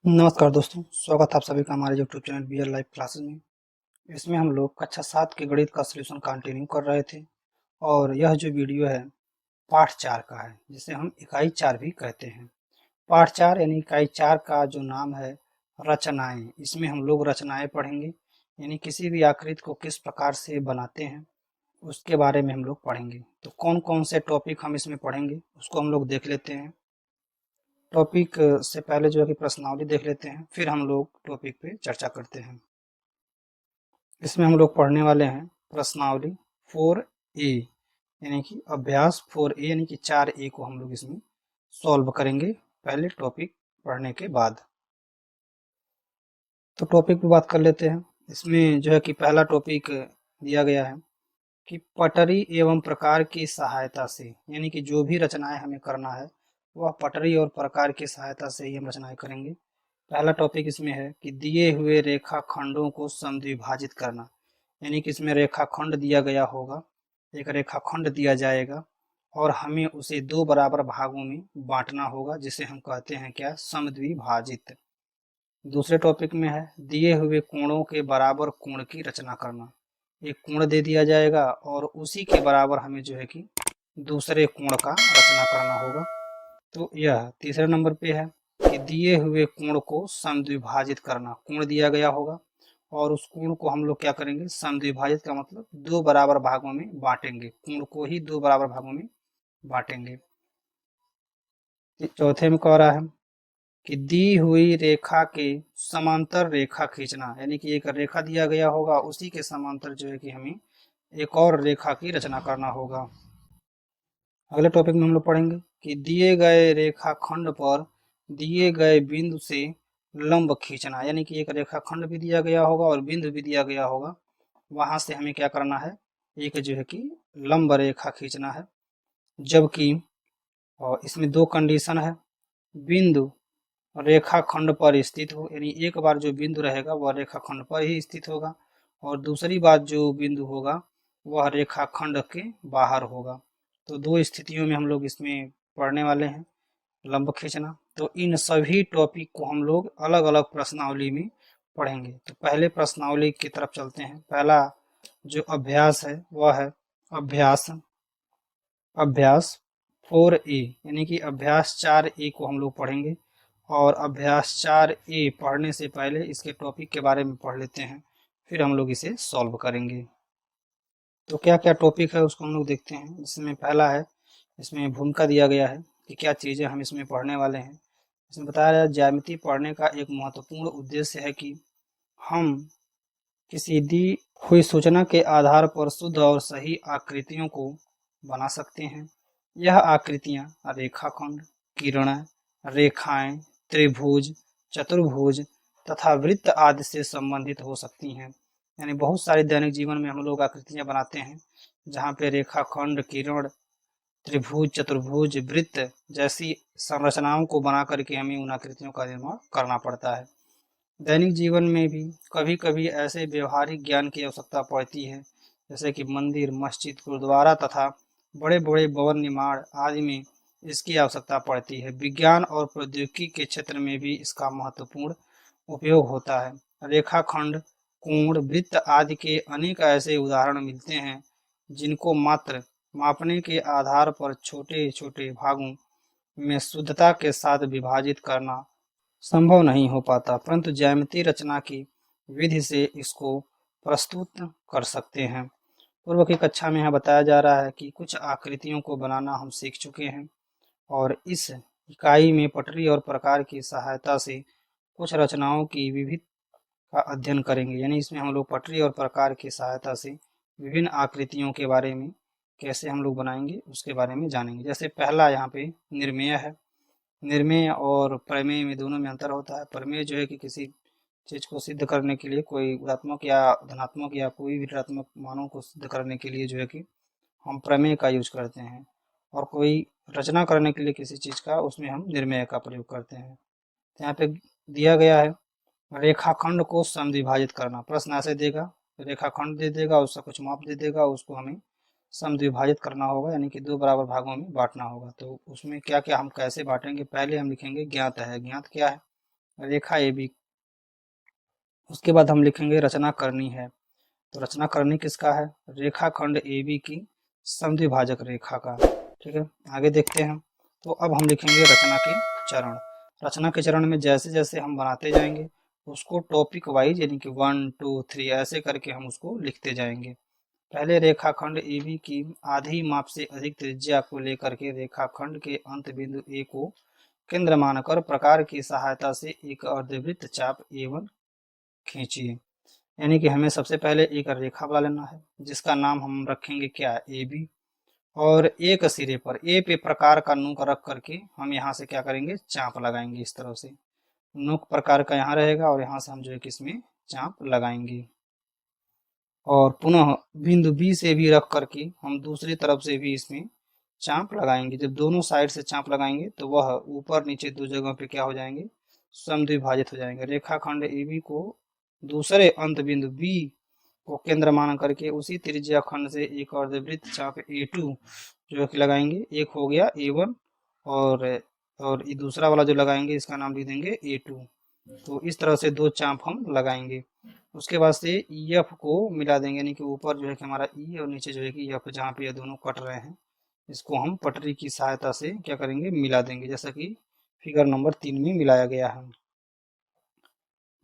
नमस्कार दोस्तों, स्वागत है आप सभी का हमारे YouTube channel BR live classes में। इसमें हम लोग कक्षा 7 के गणित का सॉल्यूशन कंटिन्यू कर रहे थे और यह जो वीडियो है पाठ 4 का है, जिसे हम इकाई 4 भी कहते हैं। पाठ 4 यानी इकाई 4 का जो नाम है रचनाएं। इसमें हम लोग रचनाएं पढ़ेंगे, यानी किसी भी आकृति को किस प्रकार से बनाते हैं उसके बारे में हम लोग पढ़ेंगे। तो कौन कौन से टॉपिक हम इसमें पढ़ेंगे उसको हम लोग देख लेते हैं। टॉपिक से पहले जो है कि प्रश्नावली देख लेते हैं, फिर हम लोग टॉपिक पे चर्चा करते हैं। इसमें हम लोग पढ़ने वाले हैं प्रश्नावली 4A, यानी कि अभ्यास 4A, यानी कि 4A को हम लोग इसमें सॉल्व करेंगे पहले टॉपिक पढ़ने के बाद। तो टॉपिक पे बात कर लेते हैं। इसमें जो है कि पहला टॉपिक दिया गया है कि पटरी एवं प्रकार की सहायता से, यानी कि जो भी रचनाएं हमें करना है वह पटरी और प्रकार की सहायता से ही हम रचनाएं करेंगे। पहला टॉपिक इसमें है कि दिए हुए रेखाखंडों को समद्विभाजित करना, यानी कि इसमें रेखाखंड दिया गया होगा, एक रेखाखंड दिया जाएगा और हमें उसे दो बराबर भागों में बांटना होगा, जिसे हम कहते हैं क्या, समद्विभाजित। दूसरे टॉपिक में है दिए हुए कोणों के बराबर कोण की रचना करना। एक कोण दे दिया जाएगा और उसी के बराबर हमें जो है कि दूसरे कोण का रचना करना होगा। तो यह तीसरे नंबर पे है कि दिए हुए कोण को समद्विभाजित करना। कोण दिया गया होगा और उस कोण को हम लोग क्या करेंगे, समद्विभाजित का मतलब दो बराबर भागों में बांटेंगे, कोण को ही दो बराबर भागों में बांटेंगे। चौथे में कह रहा है कि दी हुई रेखा के समांतर रेखा खींचना, यानी कि एक रेखा दिया गया होगा उसी के समांतर जो है कि हमें एक और रेखा की रचना करना होगा। अगले टॉपिक में हम लोग पढ़ेंगे कि दिए गए रेखाखंड पर दिए गए बिंदु से लंब खींचना, यानी कि एक रेखाखंड भी दिया गया होगा और बिंदु भी दिया गया होगा, वहां से हमें क्या करना है, एक जो है कि लंब रेखा खींचना है। जबकि और इसमें दो कंडीशन है, बिंदु रेखाखंड पर स्थित हो, यानी एक बार जो बिंदु रहेगा वह रेखाखंड पर ही स्थित होगा और दूसरी बार जो बिंदु होगा वह रेखाखंड के बाहर होगा। तो दो स्थितियों में हम लोग इसमें पढ़ने वाले हैं लंब खींचना। तो इन सभी टॉपिक को हम लोग अलग अलग प्रश्नावली में पढ़ेंगे। तो पहले प्रश्नावली की तरफ चलते हैं। पहला जो अभ्यास है वह है अभ्यास अभ्यास 4A, यानी कि अभ्यास 4A को हम लोग पढ़ेंगे। और अभ्यास 4A पढ़ने से पहले इसके टॉपिक के बारे में पढ़ लेते हैं, फिर हम लोग इसे सॉल्व करेंगे। तो क्या क्या टॉपिक है उसको हम लोग देखते हैं। इसमें पहला है, इसमें भूमिका दिया गया है कि क्या चीज़ें हम इसमें पढ़ने वाले हैं। इसमें बताया गया ज्यामिति पढ़ने का एक महत्वपूर्ण उद्देश्य है कि हम किसी दी हुई सूचना के आधार पर शुद्ध और सही आकृतियों को बना सकते हैं। यह आकृतियां रेखाखंड, किरण, रेखाएं, त्रिभुज, चतुर्भुज तथा वृत्त आदि से संबंधित हो सकती हैं। यानी बहुत सारे दैनिक जीवन में हम लोग आकृतियां बनाते हैं, जहाँ पे रेखाखंड, किरण, त्रिभुज, चतुर्भुज, वृत्त जैसी संरचनाओं को बना करके हमें उन आकृतियों का निर्माण करना पड़ता है। दैनिक जीवन में भी कभी कभी ऐसे व्यवहारिक ज्ञान की आवश्यकता पड़ती है, जैसे कि मंदिर, मस्जिद, गुरुद्वारा तथा बड़े बड़े भवन निर्माण आदि में इसकी आवश्यकता पड़ती है। विज्ञान और प्रौद्योगिकी के क्षेत्र में भी इसका महत्वपूर्ण उपयोग होता है। रेखाखंड, कोण, वृत्त आदि के अनेक ऐसे उदाहरण मिलते हैं जिनको मात्र मापने के आधार पर छोटे छोटे भागों में शुद्धता के साथ विभाजित करना संभव नहीं हो पाता, परंतु ज्यामितीय रचना की विधि से इसको प्रस्तुत कर सकते हैं। पूर्व की कक्षा में यह बताया जा रहा है कि कुछ आकृतियों को बनाना हम सीख चुके हैं और इस इकाई में पटरी और प्रकार की सहायता से कुछ रचनाओं की विविध का अध्ययन करेंगे। यानी इसमें हम लोग पटरी और प्रकार की सहायता से विभिन्न आकृतियों के बारे में कैसे हम लोग बनाएंगे उसके बारे में जानेंगे। जैसे पहला यहाँ पे निर्मेय है। निर्मेय और प्रमेय में दोनों में अंतर होता है। प्रमेय जो है कि किसी चीज को सिद्ध करने के लिए, कोई ऋणात्मक या धनात्मक या कोई भी ऋणात्मक मानों को सिद्ध करने के लिए जो है कि हम प्रमेय का यूज करते हैं, और कोई रचना करने के लिए किसी चीज का, उसमें हम निर्मेय का प्रयोग करते हैं। तो यहाँ पे दिया गया है रेखाखंड को समद्विभाजित करना। प्रश्न ऐसे देगा, रेखाखंड दे देगा, उसका कुछ माप दे देगा, उसको हमें समद्विभाजित करना होगा, यानी कि दो बराबर भागों में बांटना होगा। तो उसमें क्या क्या हम कैसे बांटेंगे, पहले हम लिखेंगे ज्ञात है। ज्ञात क्या है, रेखा ए बी। उसके बाद हम लिखेंगे रचना करनी है। तो रचना करनी किसका है? रेखाखंड ए बी की समद्विभाजक रेखा का। ठीक है, आगे देखते हैं। तो अब हम लिखेंगे रचना के चरण। रचना के चरण में जैसे जैसे हम बनाते जाएंगे उसको टॉपिक वाइज यानी कि 1 2 3 ऐसे करके हम उसको लिखते जाएंगे। पहले रेखाखंड AB की आधी माप से अधिक त्रिज्या को लेकर के रेखाखंड के अंत बिंदु A को केंद्र मानकर प्रकार की सहायता से एक अर्धवृत्त चाप A1 खींचिए। यानी कि हमें सबसे पहले एक रेखा बना लेना है जिसका नाम हम रखेंगे क्या? AB। और एक सिरे पर ए पे प्रकार का नोक रख करके हम यहाँ से क्या करेंगे? चाप लगाएंगे। इस तरह से नोक प्रकार का यहाँ रहेगा और यहाँ से हम जो है कि इसमें चाप लगाएंगे। और पुनः बिंदु बी से भी रख करके हम दूसरी तरफ से भी इसमें चाप लगाएंगे। जब दोनों साइड से चाप लगाएंगे तो वह ऊपर नीचे दो जगहों पे क्या हो जाएंगे? समद्विभाजित हो जाएंगे। रेखाखंड AB को दूसरे अंत बिंदु बी को केंद्र मान करके उसी त्रिज्या खंड से एक अर्धवृत्त चाप A2 जो है कि लगाएंगे। एक हो गया A1 और ये दूसरा वाला जो लगाएंगे इसका नाम लिख देंगे A2। तो इस तरह से दो चाप हम लगाएंगे। उसके बाद से EF को मिला देंगे, यानी कि ऊपर जो है कि हमारा E और नीचे जो है कि EF, जहाँ पे ये दोनों कट रहे हैं इसको हम पटरी की सहायता से क्या करेंगे? मिला देंगे, जैसा कि फिगर नंबर 3 में मिलाया गया है।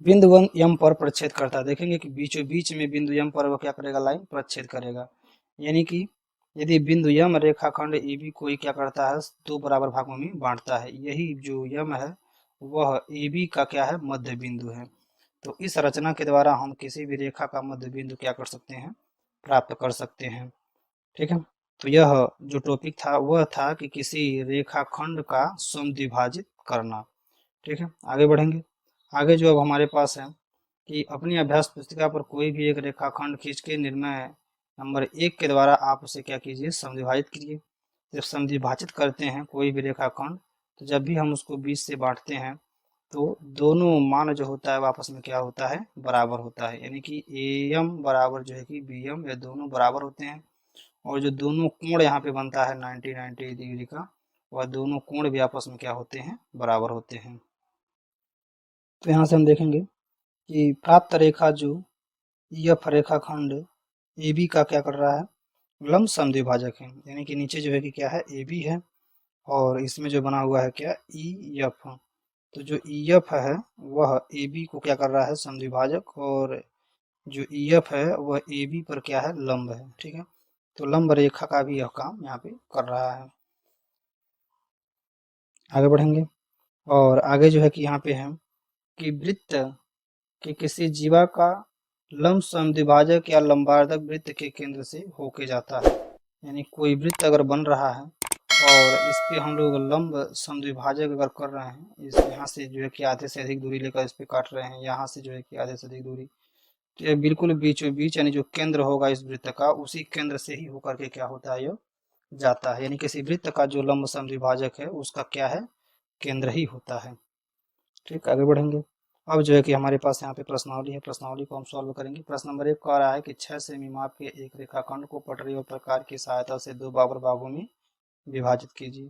बिंदु 1 M पर प्रच्छेद करता है। देखेंगे कि बीचों बीच में बिंदु M पर वो क्या करेगा? लाइन प्रच्छेद करेगा। यानी कि यदि बिंदु M रेखाखंड AB को ही क्या करता है? दो बराबर भागों में बांटता है। यही जो M है वह AB का क्या है? मध्य बिंदु है। तो इस रचना के द्वारा हम किसी भी रेखा का मध्य बिंदु क्या कर सकते हैं? प्राप्त कर सकते हैं। ठीक है, तो यह जो टॉपिक था वह था कि किसी रेखाखंड का समद्विभाजित करना। ठीक है, आगे बढ़ेंगे। आगे जो अब हमारे पास है कि अपनी अभ्यास पुस्तिका पर कोई भी एक रेखाखंड खींच के निर्णय नंबर 1 के द्वारा आप उसे क्या कीजिए? समद्विभाजित कीजिए। जब समद्विभाजित करते हैं कोई भी रेखाखंड तो जब भी हम उसको 20 से बांटते हैं तो दोनों मान जो होता है वो आपस में क्या होता है? बराबर होता है। यानी कि AM बराबर जो है कि BM, ये दोनों बराबर होते हैं। और जो दोनों कोण यहाँ पे बनता है 90 डिग्री का, वह दोनों कोण भी आपस में क्या होते हैं? बराबर होते हैं। तो यहाँ से हम देखेंगे कि प्राप्त रेखा जो EF रेखाखंड AB का क्या कर रहा है? लंब समद्विभाजक है। यानी कि नीचे जो है कि क्या है? AB है और इसमें जो बना हुआ है क्या? EF। तो जो EF है वह AB को क्या कर रहा है? समद्विभाजक। और जो EF है वह AB पर क्या है? लंब है। ठीक है, तो लंब रेखा का भी यह काम यहाँ पे कर रहा है। आगे बढ़ेंगे और आगे जो है कि यहाँ पे है कि वृत्त के किसी जीवा का लंब समद्विभाजक या लंबार्धक वृत्त के केंद्र से होके जाता है। यानी कोई वृत्त अगर बन रहा है और इस पे हम लोग लंब समद्विभाजक अगर कर रहे हैं, इस यहाँ से जो है कि आधे से अधिक दूरी लेकर इस पे काट रहे हैं, यहाँ से जो है कि आधे से अधिक दूरी, तो ये बिल्कुल बीचों बीच यानी जो केंद्र होगा इस वृत्त का उसी केंद्र से ही होकर के क्या होता है? यह जाता है। यानी किसी वृत्त का जो लंब समद्विभाजक है उसका क्या है? केंद्र ही होता है। ठीक, आगे बढ़ेंगे। अब जो है कि हमारे पास यहाँ पे प्रश्नावली है, प्रश्नावली को हम सॉल्व करेंगे। प्रश्न नंबर 1 कह रहा है कि 6 सेमी माप के एक रेखाखंड को पटरी और प्रकार की सहायता से दो बराबर भागों में विभाजित कीजिए।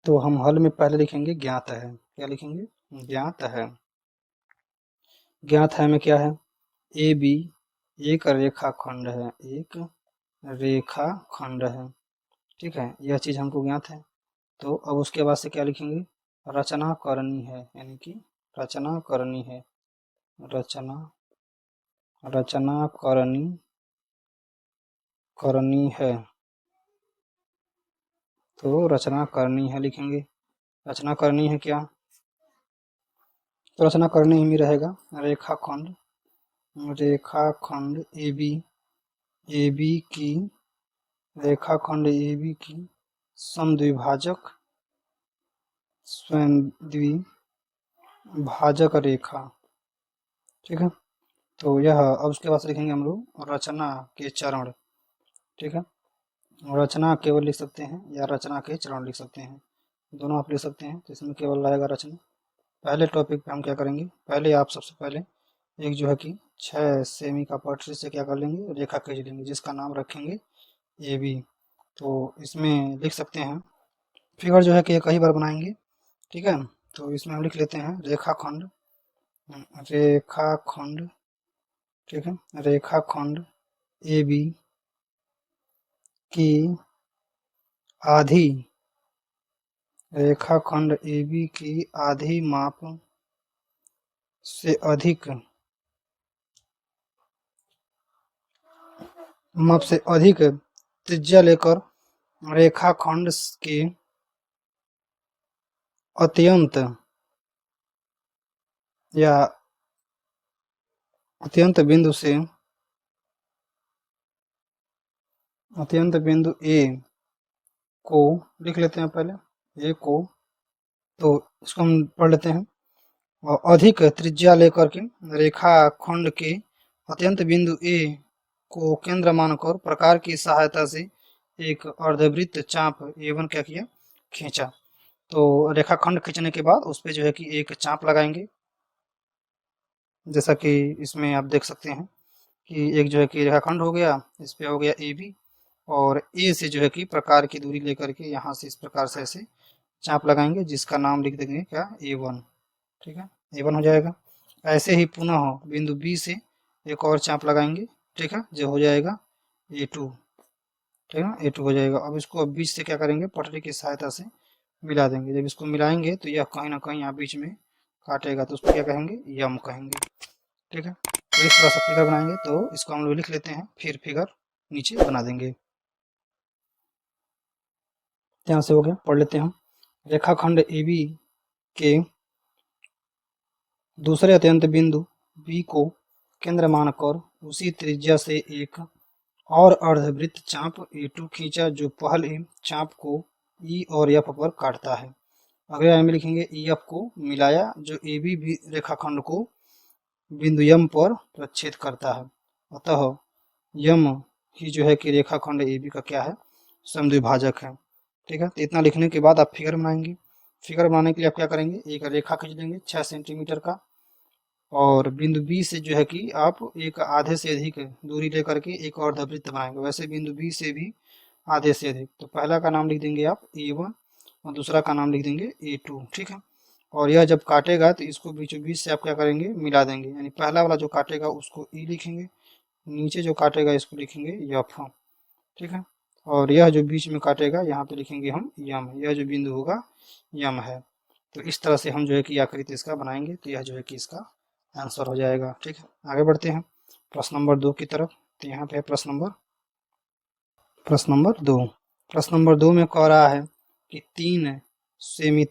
तो हम हल में पहले लिखेंगे ज्ञात है। क्या लिखेंगे? ज्ञात है। ज्ञात है में क्या है? AB एक रेखाखंड है, एक रेखाखंड है। ठीक है, यह चीज हमको ज्ञात है। तो अब उसके बाद से क्या लिखेंगे? रचना करनी है, यानी कि रचना करनी है। रचना रचना करनी है। तो रचना करनी है लिखेंगे। रचना करनी है क्या? तो रचना करनी ही में रहेगा रेखाखंड रेखाखंड AB की रेखाखंड AB की समद्विभाजक स्वयंद्विभाजक रेखा। ठीक है, तो यह अब उसके बाद से लिखेंगे हम लोग रचना के चरण। ठीक है, रचना केवल लिख सकते हैं या रचना के चरण लिख सकते हैं, दोनों आप लिख सकते हैं। तो इसमें केवल रहेगा रचना। पहले टॉपिक पे हम क्या करेंगे? पहले आप सबसे पहले एक जो है कि 6 सेमी का पटरी से क्या कर लेंगे? रेखा खींच लेंगे जिसका नाम रखेंगे AB। तो इसमें लिख सकते हैं फिगर जो है कि कई बार बनाएंगे। ठीक है, तो इसमें हम लिख लेते हैं रेखाखंड, रेखाखंड, ठीक है, रेखाखंड ए बी की आधी, रेखाखंड ए बी की आधी माप से अधिक, माप से अधिक त्रिज्या लेकर रेखाखंड के अत्यंत या अत्यंत बिंदु से, अत्यंत बिंदु ए को लिख लेते हैं पहले, ए को, तो इसको हम पढ़ लेते हैं। और अधिक त्रिज्या लेकर के रेखाखंड के अत्यंत बिंदु ए को केंद्र मानकर प्रकार की सहायता से एक अर्धवृत्त चाप A1 क्या किया, खींचा। तो रेखाखंड खींचने के बाद उस पे जो है कि एक चाप लगाएंगे, जैसा कि इसमें आप देख सकते हैं कि एक जो है कि रेखाखंड हो गया, इस पे हो गया ए बी, और ए से जो है कि प्रकार की दूरी लेकर के यहाँ से इस प्रकार से ऐसे चाप लगाएंगे, जिसका नाम लिख देंगे क्या, A1, ठीक है, A1 हो जाएगा। ऐसे ही पुनः बिंदु बी से एक और चाप लगाएंगे, ठीक है, जो हो जाएगा A2, ठीक है, A2 हो जाएगा। अब इसको अब बीच से क्या करेंगे, पटरी की सहायता से मिला देंगे। जब इसको मिलाएंगे तो यह कहीं ना कहीं यहाँ बीच में काटेगा, तो उसको क्या कहेंगे, यम कहेंगे, ठीक है। तो इस तरह से फिगर बनाएंगे, तो इसको हम लोग लिख लेते हैं, फिर फिगर नीचे बना देंगे। यहाँ से हो गया, पढ़ लेते हैं हम। रेखाखंड ए बी के दूसरे अत्यंत बिंदु बी को केंद्र मानकर उसी त्रिज्या से एक और अर्धवृत्त चाप A2 खींचा, जो पहले चाप को ई और एफ पर काटता है। अगले लाइन में लिखेंगे EF को मिलाया, जो AB भी रेखाखंड को बिंदु यम पर प्रच्छेद करता है। अतः यम ही जो है कि रेखाखंड AB का क्या है, समद्विभाजक है, ठीक है। तो इतना लिखने के बाद आप फिगर बनाएंगे। फिगर बनाने के लिए आप क्या करेंगे, एक रेखा खींच लेंगे 6 सेंटीमीटर का, और बिंदु बी से जो है कि आप एक आधे से अधिक दूरी लेकर के एक और अर्धवृत्त बनाएंगे। वैसे बिंदु बी से भी आधे से अधिक, तो पहला का नाम लिख देंगे आप A1 और दूसरा का नाम लिख देंगे A2, ठीक है। और यह जब काटेगा तो इसको बीचों बीच से आप क्या करेंगे, मिला देंगे, यानी पहला वाला जो काटेगा उसको E लिखेंगे, नीचे जो काटेगा इसको लिखेंगे यफ, ठीक है। और यह जो बीच में काटेगा यहाँ पे लिखेंगे हम यम, यह जो बिंदु होगा यम है। तो इस तरह से हम जो है कि आकृति इसका बनाएंगे, तो यह जो है कि इसका आंसर हो जाएगा, ठीक है। आगे बढ़ते हैं प्रश्न नंबर 2 की तरफ। तो यहाँ पे है प्रश्न नंबर 2। प्रश्न नंबर 2 में कह रहा है कि 3 सेमी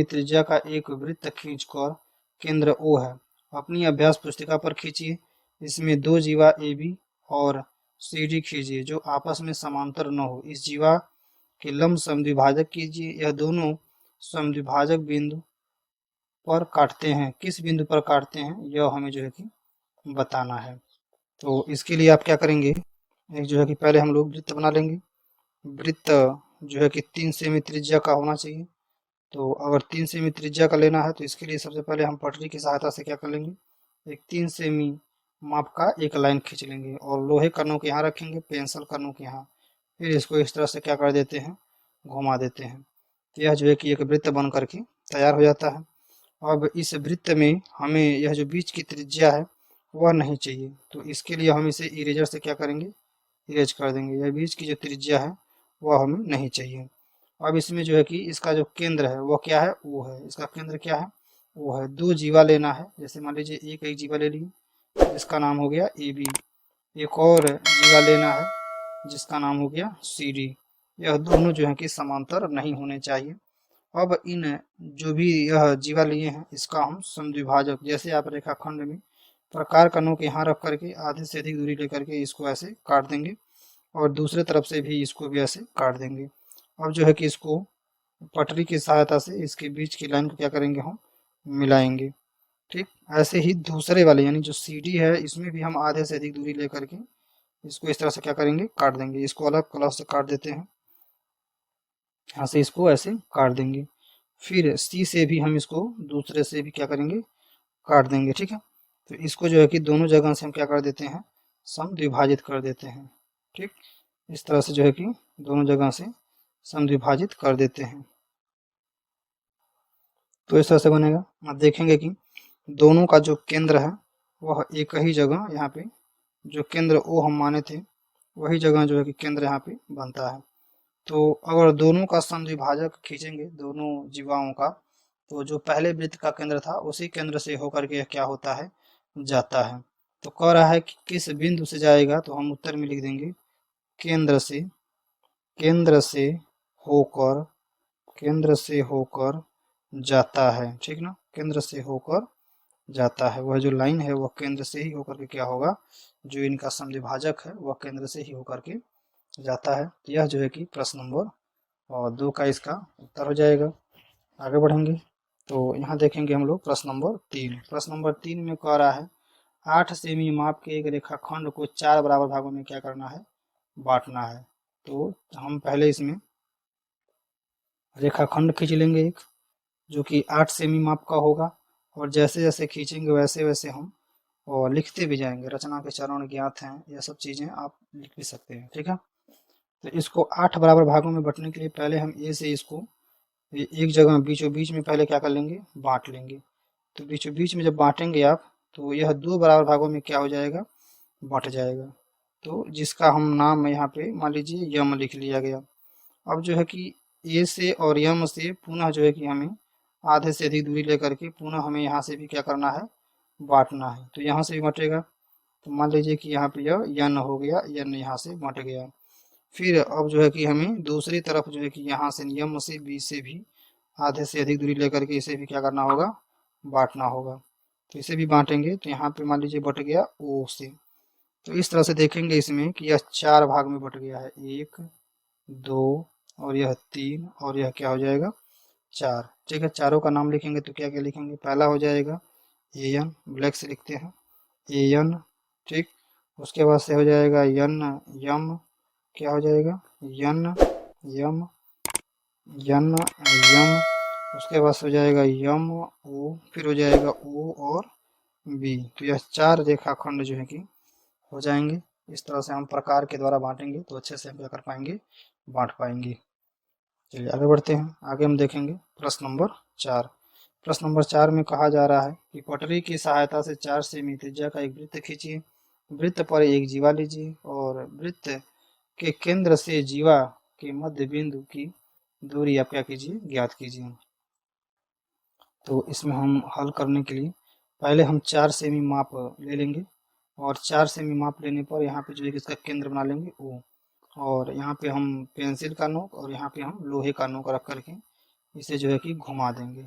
त्रिज्या का एक वृत्त खींचकर केंद्र O है, अपनी अभ्यास पुस्तिका पर खींचिए। इसमें दो जीवा AB और CD खींचिए जो आपस में समांतर न हो। इस जीवा के लंब समद्विभाजक कीजिए। यह दोनों समद्विभाजक बिंदु पर काटते हैं, किस बिंदु पर काटते हैं यह हमें जो है कि बताना है। तो इसके लिए आप क्या करेंगे, एक जो है कि पहले हम लोग वृत्त बना लेंगे। वृत्त जो है कि 3 सेमी त्रिज्या का होना चाहिए। तो अगर 3 सेमी त्रिज्या का लेना है तो इसके लिए सबसे पहले हम पटरी की सहायता से क्या कर लेंगे, एक 3 सेमी माप का एक लाइन खींच लेंगे, और लोहे का नोक यहाँ रखेंगे, पेंसिल का नोक यहाँ, फिर इसको इस तरह से क्या कर देते हैं, घुमा देते हैं। तो यह जो है कि एक वृत्त बन करके तैयार हो जाता है। अब इस वृत्त में हमें यह जो बीच की त्रिज्या है वह नहीं चाहिए, तो इसके लिए हम इसे इरेजर से क्या करेंगे, इरेज कर देंगे। यह बीच की जो त्रिज्या है वह हमें नहीं चाहिए। अब इसमें जो है कि इसका जो केंद्र है वह क्या है, वो है, इसका केंद्र क्या है, वो है। दो जीवा लेना है, जैसे मान लीजिए एक जीवा ले लिए जिसका नाम हो गया AB, एक और जीवा लेना है जिसका नाम हो गया CD। यह दोनों जो है कि समांतर नहीं होने चाहिए। अब इन जो भी यह जीवा लिए हैं इसका हम समद्विभाजक, जैसे आप रेखाखंड में प्रकार का नोक यहाँ रख करके आधे से अधिक दूरी लेकर के इसको ऐसे काट देंगे, और दूसरे तरफ से भी इसको भी ऐसे काट देंगे। अब जो है कि इसको पटरी की सहायता से इसके बीच की लाइन को क्या करेंगे, हम मिलाएंगे, ठीक। ऐसे ही दूसरे वाले यानी जो CD है इसमें भी हम आधे से अधिक दूरी लेकर के इसको इस तरह से क्या करेंगे, काट देंगे। इसको अलग कलर से काट देते हैं, यहाँ से इसको ऐसे काट देंगे। फिर C से भी हम इसको दूसरे से भी क्या करेंगे, काट देंगे, ठीक है। तो इसको जो है कि दोनों जगह से हम क्या कर देते हैं, समद्विभाजित कर देते हैं, ठीक। इस तरह से जो है कि दोनों जगह से समद्विभाजित कर देते हैं। तो इस तरह से बनेगा। आप देखेंगे कि दोनों का जो केंद्र है वह एक ही जगह यहाँ पे, जो केंद्र ओ हम माने थे वही जगह जो है कि केंद्र यहाँ पे बनता है। तो अगर दोनों का समद्विभाजक खींचेंगे दोनों जीवाओं का, तो जो पहले वृत्त का केंद्र था उसी केंद्र से होकर के क्या होता है, जाता है। तो कह रहा है कि किस बिंदु से जाएगा, तो हम उत्तर में लिख देंगे केंद्र से, केंद्र से होकर, केंद्र से होकर जाता है, ठीक ना, केंद्र से होकर जाता है। वह जो लाइन है वह केंद्र से ही होकर के क्या होगा, जो इनका समद्विभाजक है वह केंद्र से ही होकर के जाता है। यह जो है कि प्रश्न नंबर 2 का इसका उत्तर हो जाएगा। आगे बढ़ेंगे तो यहाँ देखेंगे हम लोग प्रश्न नंबर 3। प्रश्न नंबर 3 में कह रहा है 8 सेमी माप के एक रेखाखंड को 4 बराबर भागों में क्या करना है, बांटना है। तो हम पहले इसमें रेखाखंड खींच लेंगे एक, जो कि 8 सेमी माप का होगा, और जैसे जैसे खींचेंगे वैसे वैसे हम और लिखते भी जाएंगे। रचना के चरण ज्ञात हैं, यह सब चीज़ें आप लिख भी सकते हैं, ठीक है। तो इसको 8 बराबर भागों में बांटने के लिए पहले हम ए से इसको एक जगह बीचों बीच में पहले क्या कर लेंगे, बांट लेंगे। तो बीचों बीच में जब बांटेंगे आप, तो यह 2 बराबर भागों में क्या हो जाएगा, बंट जाएगा। तो जिसका हम नाम यहाँ पे मान लीजिए यम लिख लिया गया। अब जो है कि ए से और यम से पुनः जो है कि हमें आधे से अधिक दूरी लेकर के पुनः हमें यहाँ से भी क्या करना है, बांटना है। तो यहाँ से भी बटेगा, तो मान लीजिए कि यहाँ पे यह यन हो गया, यन यहाँ से बट गया। फिर अब जो है कि हमें दूसरी तरफ जो है कि यहाँ से यम से बी से भी आधे से अधिक दूरी लेकर के इसे भी क्या करना होगा, बांटना होगा। तो इसे भी बांटेंगे, तो यहाँ पे मान लीजिए बट गया ओ से। तो इस तरह से देखेंगे इसमें कि यह 4 भाग में बट गया है, 1 2 और यह 3 और यह क्या हो जाएगा 4, ठीक है। चारों का नाम लिखेंगे तो क्या क्या लिखेंगे, पहला हो जाएगा ए एन, ब्लैक से लिखते हैं ए एन, ठीक। उसके बाद से हो जाएगा यन यम, क्या हो जाएगा यन यम यन यम। उसके बाद से हो जाएगा यम ओ, फिर हो जाएगा ओ और बी। तो यह 4 रेखाखंड जो है कि हो जाएंगे। इस तरह से हम प्रकार के द्वारा बांटेंगे तो अच्छे से हम क्या कर पाएंगे, बांट पाएंगे। चलिए आगे बढ़ते हैं। आगे हम देखेंगे प्रश्न नंबर 4। प्रश्न नंबर 4 में कहा जा रहा है कि पटरी की सहायता से 4 सेमी त्रिज्या का एक वृत्त खींचिए, वृत्त पर एक जीवा लीजिए और वृत्त के केंद्र से जीवा के मध्य बिंदु की दूरी आप क्या कीजिए, ज्ञात कीजिए। तो इसमें हम हल करने के लिए पहले हम 4 सेमी माप ले लेंगे, और 4 सेमी माप लेने पर यहाँ पे जो है इसका केंद्र बना लेंगे ओ, और यहाँ पे हम पेंसिल का नोक और यहाँ पे हम लोहे का नोक रख करके इसे जो है कि घुमा देंगे।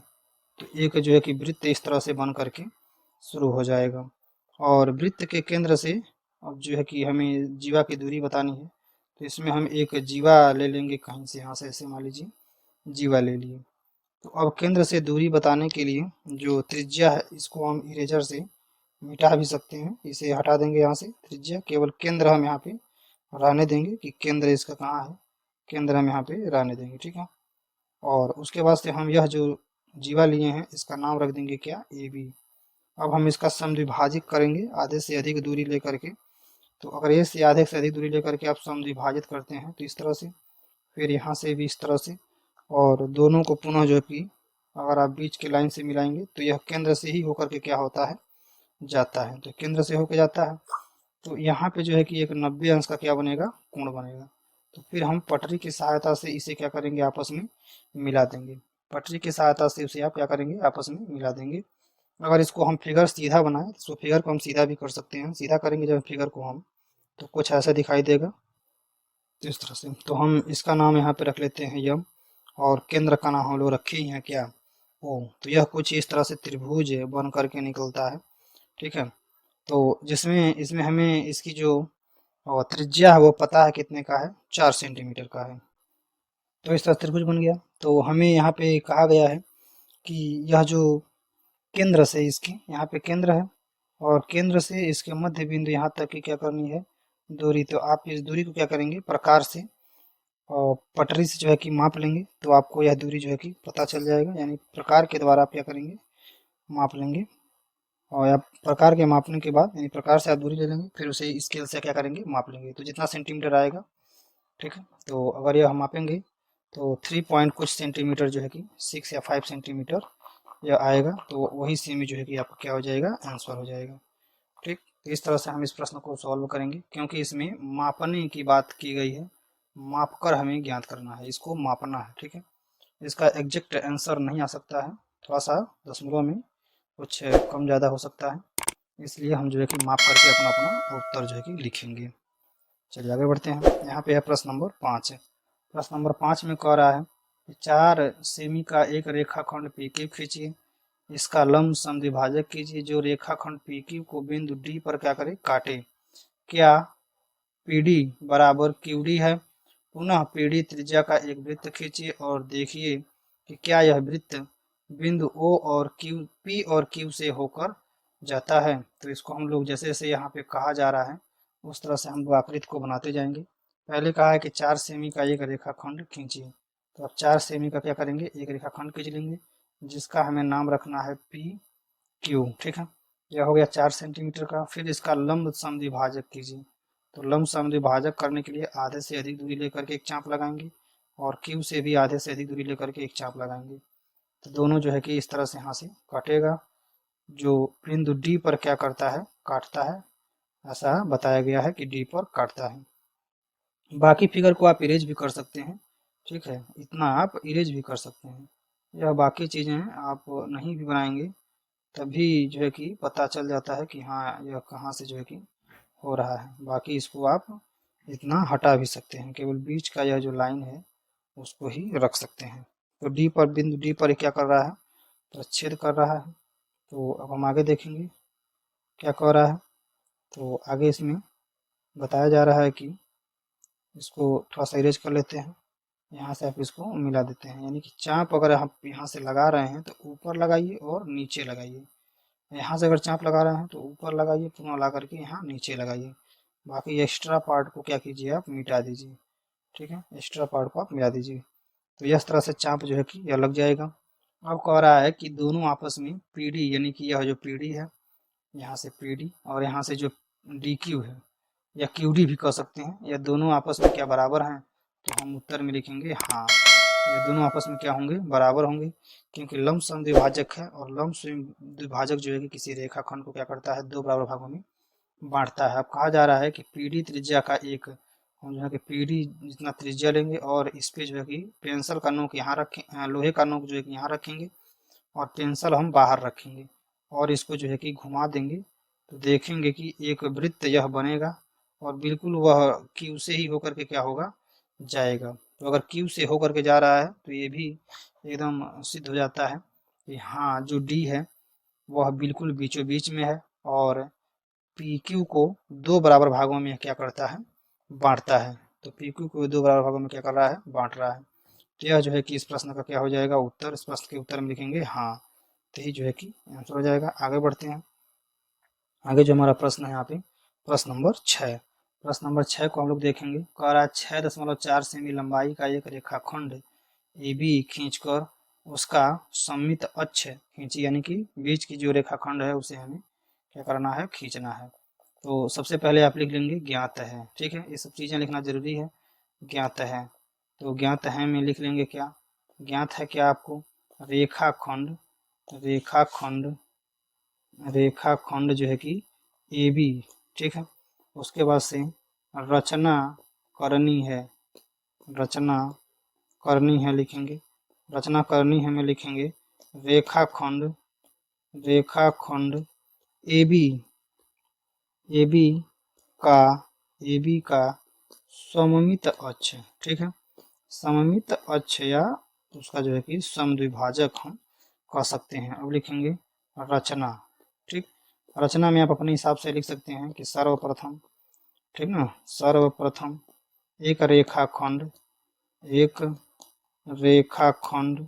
तो एक जो है कि वृत्त इस तरह से बन करके शुरू हो जाएगा, और वृत्त के केंद्र से अब जो है कि हमें जीवा की दूरी बतानी है। तो इसमें हम एक जीवा ले लेंगे कहीं से, यहाँ से ऐसे मान लीजिए जीवा ले लिए। तो अब केंद्र से दूरी बताने के लिए जो त्रिज्या है इसको हम इरेजर से मिटा भी सकते हैं, इसे हटा देंगे यहाँ से त्रिज्या, केवल केंद्र हम यहाँ पे रहने देंगे कि केंद्र इसका कहाँ है, केंद्र हम यहाँ पे रहने देंगे, ठीक है। और उसके बाद से हम यह जो जीवा लिए हैं इसका नाम रख देंगे क्या, ए बी। अब हम इसका समद्विभाजित करेंगे आधे से अधिक दूरी लेकर के। तो अगर ए से आधे से अधिक दूरी लेकर के आप समद्विभाजित करते हैं तो इस तरह से, फिर यहाँ से भी इस तरह से, और दोनों को पुनः जो कि अगर आप बीच के लाइन से मिलाएंगे तो यह केंद्र से ही होकर के क्या होता है, जाता है। तो केंद्र से होकर जाता है, तो यहाँ पे जो है कि एक 90 अंश का क्या बनेगा, कोण बनेगा। तो फिर हम पटरी की सहायता से इसे क्या करेंगे, आपस में मिला देंगे। पटरी की सहायता से उसे आप क्या करेंगे, आपस में मिला देंगे। अगर इसको हम फिगर सीधा बनाएं तो फिगर को हम सीधा भी कर सकते हैं। सीधा करेंगे जब फिगर को हम, तो कुछ ऐसा दिखाई देगा, तो इस तरह से। तो हम इसका नाम यहाँ पे रख लेते हैं यम, और केंद्र का नाम हम लोग रखे ही हैं क्या, ओ। तो यह कुछ इस तरह से त्रिभुज बन करके निकलता है, ठीक है। तो जिसमें इसमें हमें इसकी जो त्रिज्या है वो पता है कितने का है, 4 सेंटीमीटर का है। तो इस तरह त्रिभुज बन गया। तो हमें यहाँ पे कहा गया है कि यह जो केंद्र से इसके यहाँ पे केंद्र है, और केंद्र से इसके मध्य बिंदु यहाँ तक की क्या करनी है, दूरी। तो आप इस दूरी को क्या करेंगे, प्रकार से और पटरी से जो है कि माप लेंगे, तो आपको यह दूरी जो है कि पता चल जाएगा। यानी प्रकार के द्वारा आप क्या करेंगे, माप लेंगे, और आप प्रकार के मापने के बाद यानी प्रकार से आप दूरी ले लेंगे, फिर उसे स्केल से क्या करेंगे, माप लेंगे। तो जितना सेंटीमीटर आएगा, ठीक है। तो अगर यह हम मापेंगे तो 3 पॉइंट कुछ सेंटीमीटर जो है कि 6 या 5 सेंटीमीटर यह आएगा, तो वही सेमी जो है कि आपका क्या हो जाएगा, आंसर हो जाएगा। ठीक, तो इस तरह से हम इस प्रश्न को सॉल्व करेंगे, क्योंकि इसमें मापने की बात की गई है, मापकर हमें ज्ञात करना है, इसको मापना है। ठीक है, इसका एग्जैक्ट आंसर नहीं आ सकता है, थोड़ा सा दशमलव में कुछ कम ज़्यादा हो सकता है, इसलिए हम जो है कि माप करके अपना अपना उत्तर जो है कि लिखेंगे। चलिए आगे बढ़ते हैं। यहाँ पे है प्रश्न नंबर 5। प्रश्न नंबर 5 में कह रहा है कि 4 सेमी का एक रेखाखंड PQ खींचिए, इसका लंब समद्विभाजक कीजिए, जो रेखाखंड PQ को बिंदु D पर क्या करे, काटे। क्या PD बराबर QD है? पुनः PD त्रिज्या का एक वृत्त खींचिए और देखिए कि क्या यह वृत्त बिंदु O और P और Q से होकर जाता है। तो इसको हम लोग जैसे जैसे यहाँ पे कहा जा रहा है उस तरह से हम लोग आकृति को बनाते जाएंगे। पहले कहा है कि 4 सेमी का एक रेखाखंड खींचिए, तो अब 4 सेमी का क्या करेंगे, एक रेखाखंड खींच लेंगे, जिसका हमें नाम रखना है PQ। ठीक है, यह हो गया 4 सेंटीमीटर का। फिर इसका लंब समद्विभाजक कीजिए, तो लंब समद्विभाजक करने के लिए आधे से अधिक दूरी लेकर के एक चाप लगाएंगे और Q से भी आधे से अधिक दूरी लेकर के एक चाप लगाएंगे। तो दोनों जो है कि इस तरह से यहाँ से काटेगा, जो बिंदु D पर क्या करता है, काटता है। ऐसा बताया गया है कि D पर काटता है। बाकी फिगर को आप इरेज भी कर सकते हैं। ठीक है, इतना आप इरेज भी कर सकते हैं। यह बाकी चीज़ें आप नहीं भी बनाएंगे तभी जो है कि पता चल जाता है कि हाँ यह कहाँ से जो है कि हो रहा है। बाकी इसको आप इतना हटा भी सकते हैं, केवल बीच का यह जो लाइन है उसको ही रख सकते हैं। तो डी पर, बिंदु डी पर क्या कर रहा है, प्रच्छेद कर रहा है। तो अब हम आगे देखेंगे क्या कर रहा है। तो आगे इसमें बताया जा रहा है कि इसको थोड़ा सा इरेज कर लेते हैं, यहाँ से आप इसको मिला देते हैं। यानी कि चाप अगर आप यहाँ से लगा रहे हैं तो ऊपर लगाइए और नीचे लगाइए, यहाँ से अगर चाप लगा रहे हैं तो ऊपर लगाइए, पुनः ला करके यहाँ नीचे लगाइए। बाकी एक्स्ट्रा पार्ट को क्या कीजिए, आप मिटा दीजिए। ठीक है, एक्स्ट्रा पार्ट को आप मिला दीजिए, तो इस तरह से चाप जो है कि यह लग जाएगा। अब कह रहा है कि दोनों आपस में PD, यानी कि यह जो PD है, यहाँ से PD और यहाँ से जो DQ है या QD भी कह सकते हैं, यह दोनों आपस में क्या बराबर हैं। तो हम उत्तर में लिखेंगे हाँ, ये दोनों आपस में क्या होंगे, बराबर होंगे, क्योंकि लंब समद्विभाजक है और लंब समद्विभाजक जो है कि किसी रेखाखंड को क्या करता है, दो बराबर भागों में बांटता है। अब कहा जा रहा है कि PD त्रिज्या का एक, हम जो है कि PD जितना त्रिज्या लेंगे और इस पे जो है कि पेंसिल का नोक यहाँ रखें, लोहे का नोक जो है कि यहाँ रखेंगे और पेंसिल हम बाहर रखेंगे और इसको जो है कि घुमा देंगे, तो देखेंगे कि एक वृत्त यह बनेगा और बिल्कुल वह Q से ही होकर के क्या होगा, जाएगा। तो अगर Q से होकर के जा रहा है तो ये भी एकदम सिद्ध हो जाता है कि हाँ जो D है वह बिल्कुल बीचों बीच में है और PQ को दो बराबर भागों में क्या करता है, बांटता है। तो PQ को दो बराबर भागों में क्या कर रहा है, बांट रहा है। तो यह जो है कि इस प्रश्न का क्या हो जाएगा, उत्तर। इस प्रश्न के उत्तर में लिखेंगे हाँ, तो ही जो है कि आंसर हो जाएगा। आगे बढ़ते हैं। आगे जो हमारा प्रश्न है यहाँ पे प्रश्न नंबर 6। प्रश्न नंबर 6 को हम लोग देखेंगे। कह रहा है 6.4 सेमी लंबाई का एक रेखाखंड AB खींचकर उसका सममित अक्ष खींची, यानी कि बीच की जो रेखाखंड है उसे हमें क्या करना है, खींचना है। तो सबसे पहले आप लिख लेंगे ज्ञात है। ठीक है, ये सब चीज़ें लिखना जरूरी है। ज्ञात है, तो ज्ञात है में लिख लेंगे क्या, ज्ञात है क्या आपको, रेखाखंड, रेखाखंड, रेखाखंड जो है कि AB। ठीक है, उसके बाद से रचना करनी है, रचना करनी है लिखेंगे, रचना करनी है में लिखेंगे रेखाखंड, रेखाखंड AB, AB का, AB का सममित अक्ष। ठीक है, सममित अक्ष या उसका जो है कि समद्विभाजक हम कह सकते हैं। अब लिखेंगे रचना। ठीक, रचना में आप अपने हिसाब से लिख सकते हैं कि सर्वप्रथम, ठीक ना, सर्वप्रथम एक रेखाखंड, एक रेखाखंड,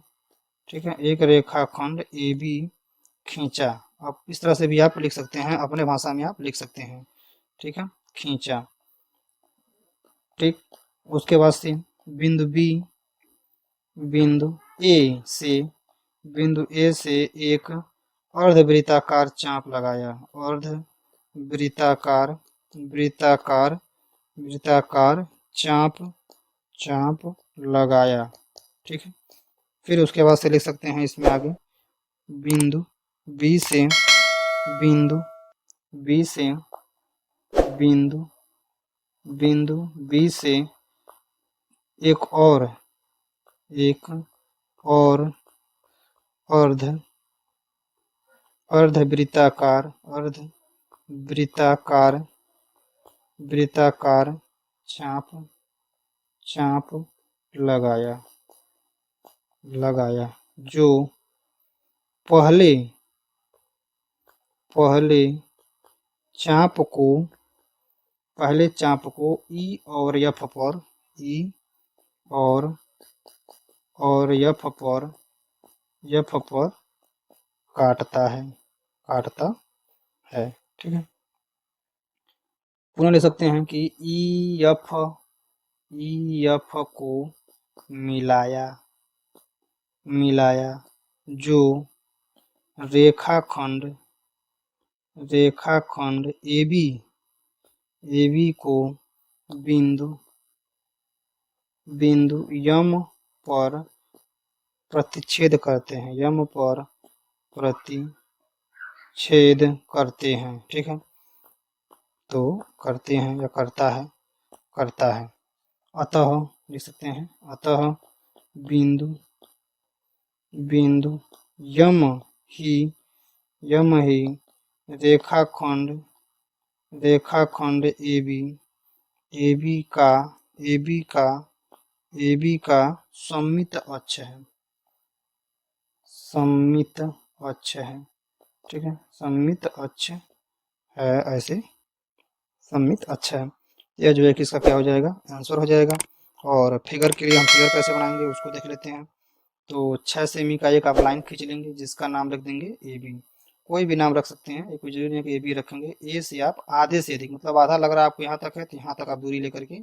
ठीक है, एक रेखाखंड AB खींचा। अब इस तरह से भी आप लिख सकते हैं, अपने भाषा में आप लिख सकते हैं। ठीक है, खींचा। ठीक, उसके बाद से बिंदु B, बिंदु A से, बिंदु A से एक अर्धवृत्ताकार चाप लगाया, अर्धवृत्ताकार, वृत्ताकार, वृत्ताकार चाप, चाप लगाया। ठीक है, फिर उसके बाद से लिख सकते हैं इसमें आगे बिंदु बी से बिंदु बी से बिंदु बिंदु बी से एक और अर्ध अर्धवृत्ताकार वृत्ताकार चाप लगाया जो पहले चाप को ई और एफ पर काटता है। ठीक है, पुनः ले सकते हैं कि ई एफ को मिलाया जो रेखाखंड AB को बिंदु यम पर प्रतिच्छेद करते हैं। ठीक है, तो करते हैं या करता है। अतः लिख सकते हैं, अतः बिंदु यम ही रेखाखंड AB का सममित अक्ष है। ठीक है, सममित अक्ष है, ऐसे सममित अक्ष है। यह जो है कि इसका क्या हो जाएगा, आंसर हो जाएगा। और फिगर के लिए हम फिगर कैसे बनाएंगे उसको देख लेते हैं। तो 6 सेमी का एक आप लाइन खींच लेंगे जिसका नाम रख देंगे AB। कोई भी नाम रख सकते हैं, कोई जरूरी नहीं कि AB रखेंगे। ए से आप आधे से अधिक, मतलब आधा लग रहा है आपको यहाँ तक है तो यहाँ तक आप दूरी लेकर के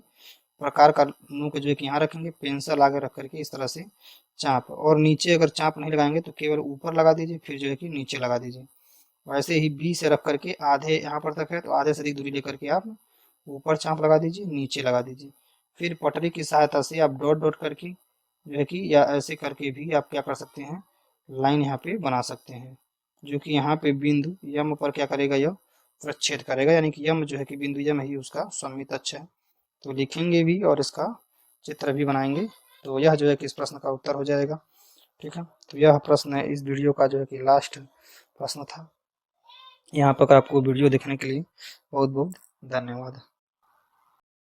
प्रकार का नोक जो है कि यहाँ रखेंगे, पेंसिल आगे रख करके इस तरह से चाप। और नीचे अगर चाप नहीं लगाएंगे तो केवल ऊपर लगा दीजिए, फिर जो है कि नीचे लगा दीजिए। वैसे ही बी से रख करके आधे यहाँ पर तक है तो आधे से अधिक दूरी लेकर के आप ऊपर चाप लगा दीजिए, नीचे लगा दीजिए। फिर पटरी की सहायता से आप डॉट डॉट करके जो है कि या ऐसे करके भी आप क्या कर सकते हैं, लाइन यहाँ पे बना सकते हैं, जो कि यहाँ पे बिंदु यम पर क्या करेगा, यह प्रच्छेद करेगा। यानी कि यम जो है कि बिंदु यम ही उसका सममित अक्ष है। तो लिखेंगे भी और इसका चित्र भी बनाएंगे, तो यह जो है कि इस प्रश्न का उत्तर हो जाएगा। ठीक है, तो यह प्रश्न इस वीडियो का जो है कि लास्ट प्रश्न था। यहाँ पर आपको वीडियो देखने के लिए बहुत बहुत धन्यवाद।